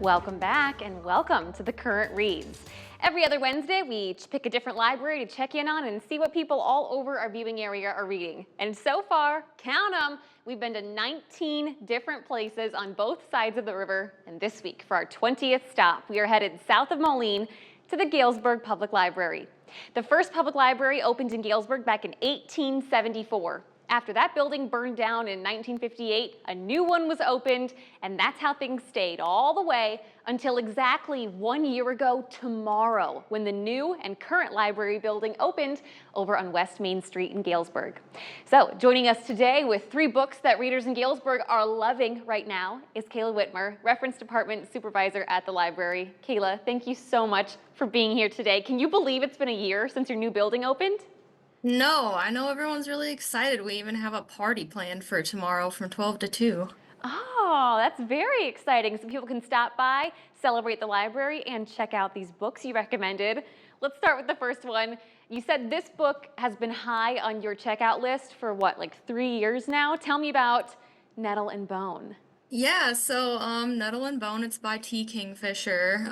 Welcome back and welcome to the Current Reads. Every other Wednesday, we each pick a different library to check in on and see what people all over our viewing area are reading. And so far, count them, we've been to 19 different places on both sides of the river. And this week, for our 20th stop, we are headed south of Moline to the Galesburg Public Library. The first public library opened in Galesburg back in 1874. After that building burned down in 1958, a new one was opened, and that's how things stayed all the way until exactly 1 year ago tomorrow, when the new and current library building opened over on West Main Street in Galesburg. So joining us today with 3 books that readers in Galesburg are loving right now is Kayla Whitmer, Reference Department Supervisor at the library. Kayla, thank you so much for being here today. Can you believe it's been a year since your new building opened? No, I know everyone's really excited. We even have a party planned for tomorrow from 12 to 2. Oh, that's very exciting. So people can stop by, celebrate the library, and check out these books you recommended. Let's start with the first one. You said this book has been high on your checkout list for what, like 3 years now? Tell me about Nettle and Bone. Yeah, so Nettle and Bone, it's by T. Kingfisher.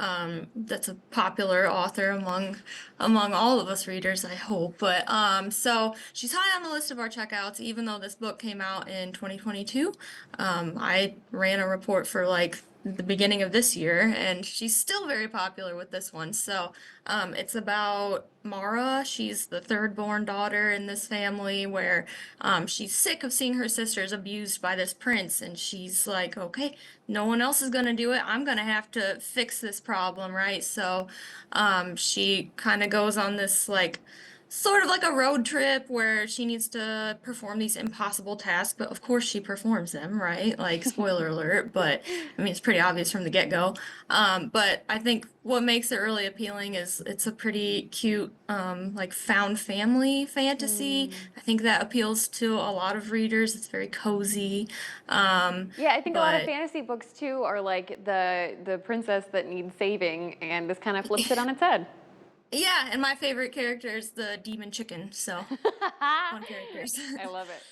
That's a popular author among all of us readers, I hope. But so she's high on the list of our checkouts, even though this book came out in 2022. I ran a report for like the beginning of this year, and she's still very popular with this one. So it's about Mara. She's the third born daughter in this family where she's sick of seeing her sisters abused by this prince, and she's like, okay, no one else is gonna do it. I'm gonna have to fix this problem, right? So she kind of goes on this like sort of like a road trip where she needs to perform these impossible tasks, but of course she performs them, right? Like, spoiler alert, but I mean, it's pretty obvious from the get-go. But I think what makes it really appealing is it's a pretty cute, like found family fantasy. Mm. I think that appeals to a lot of readers. It's very cozy. Yeah, I think a lot of But fantasy books too are like the princess that needs saving, and this kind of flips it on its head. yeah, and my favorite character is the demon chicken, so fun characters. I love it.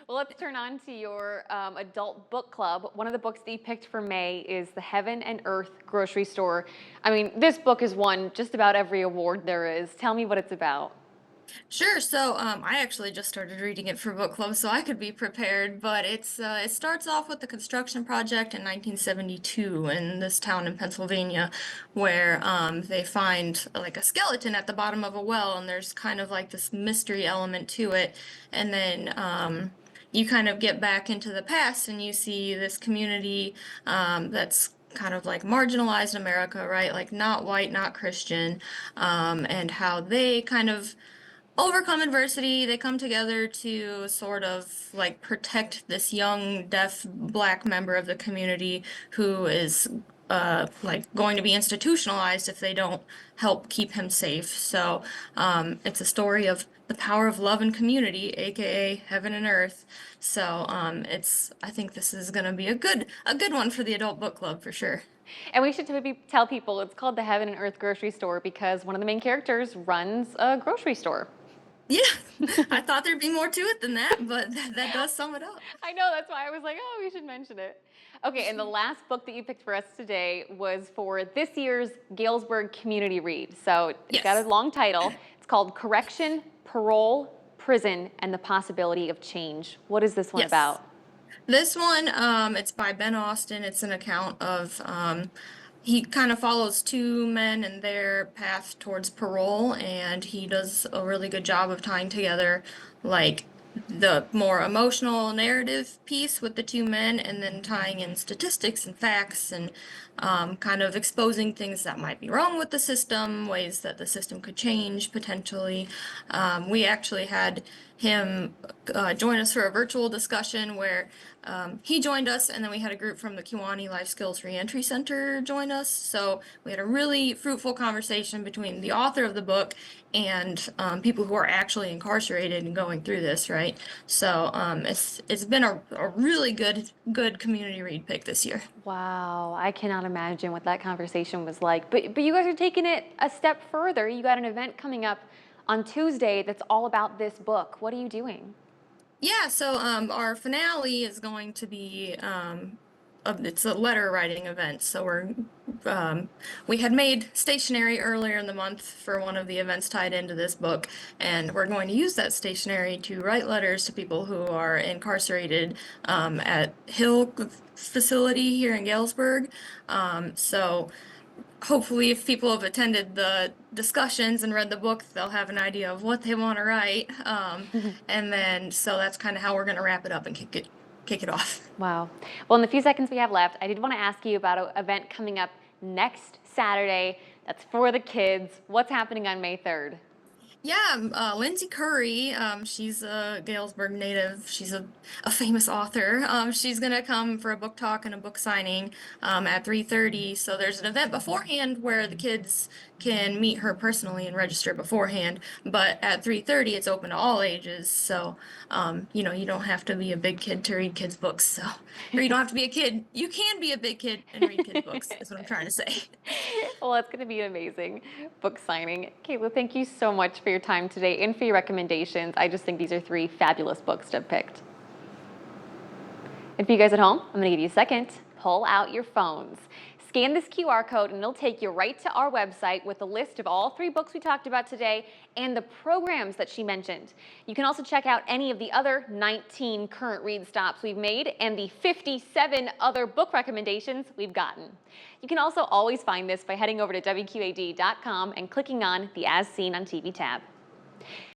Well, let's turn on to your adult book club. One of the books that you picked for May is The Heaven and Earth Grocery Store. I mean, this book has won just about every award there is. Tell me what it's about. Sure. So, I actually just started reading it for book club, so I could be prepared. But it starts off with the construction project in 1972 in this town in Pennsylvania, where they find like a skeleton at the bottom of a well, and there's kind of like this mystery element to it. And then you kind of get back into the past, and you see this community that's kind of like marginalized America, right? Like not white, not Christian, and how they kind of overcome adversity. They come together to sort of like protect this young deaf black member of the community who is like going to be institutionalized if they don't help keep him safe. So it's a story of the power of love and community, aka heaven and earth. So it's I think this is gonna be a good one for the adult book club for sure. And we should maybe tell people it's called The Heaven and Earth Grocery Store because one of the main characters runs a grocery store. Yeah, I thought there'd be more to it than that, but that does sum it up. I know, that's why I was like, oh, we should mention it. Okay, and the last book that you picked for us today was for this year's Galesburg Community Read. So it's got Yes. a long title. It's called Correction, Parole, Prison, and the Possibility of Change. What is this one Yes. about? This one, it's by Ben Austin. It's an account of he kind of follows 2 men and their path towards parole, and he does a really good job of tying together like the more emotional narrative piece with the 2 men, and then tying in statistics and facts and kind of exposing things that might be wrong with the system, ways that the system could change potentially. We actually had him join us for a virtual discussion where he joined us, and then we had a group from the Kiwani Life Skills Reentry Center join us. So we had a really fruitful conversation between the author of the book and people who are actually incarcerated and going through this, right? So it's been a really good community read pick this year. Wow, I cannot imagine what that conversation was like. But you guys are taking it a step further. You got an event coming up on Tuesday that's all about this book. What are you doing? Yeah, so our finale is going to be it's a letter writing event. So we're we had made stationery earlier in the month for one of the events tied into this book, and we're going to use that stationery to write letters to people who are incarcerated at Hill facility here in Galesburg. So hopefully if people have attended the discussions and read the book, they'll have an idea of what they want to write. And then so that's kind of how we're going to wrap it up and kick it off. Wow. Well, in the few seconds we have left, I did want to ask you about an event coming up next Saturday that's for the kids. What's happening on May 3rd? Yeah, Lindsay Curry, she's a Galesburg native. She's a famous author. She's gonna come for a book talk and a book signing at 3:30. So there's an event beforehand where the kids can meet her personally and register beforehand. But at 3:30, it's open to all ages. So you don't have to be a big kid to read kids' books. So, or you don't have to be a kid. You can be a big kid and read kids' books. Is what I'm trying to say. Well, it's going to be an amazing book signing. Kayla, thank you so much for your time today and for your recommendations. I just think these are 3 fabulous books to have picked. And for you guys at home, I'm going to give you a second. Pull out your phones. Scan this QR code and it'll take you right to our website with a list of all 3 books we talked about today and the programs that she mentioned. You can also check out any of the other 19 current read stops we've made and the 57 other book recommendations we've gotten. You can also always find this by heading over to WQAD.com and clicking on the As Seen on TV tab.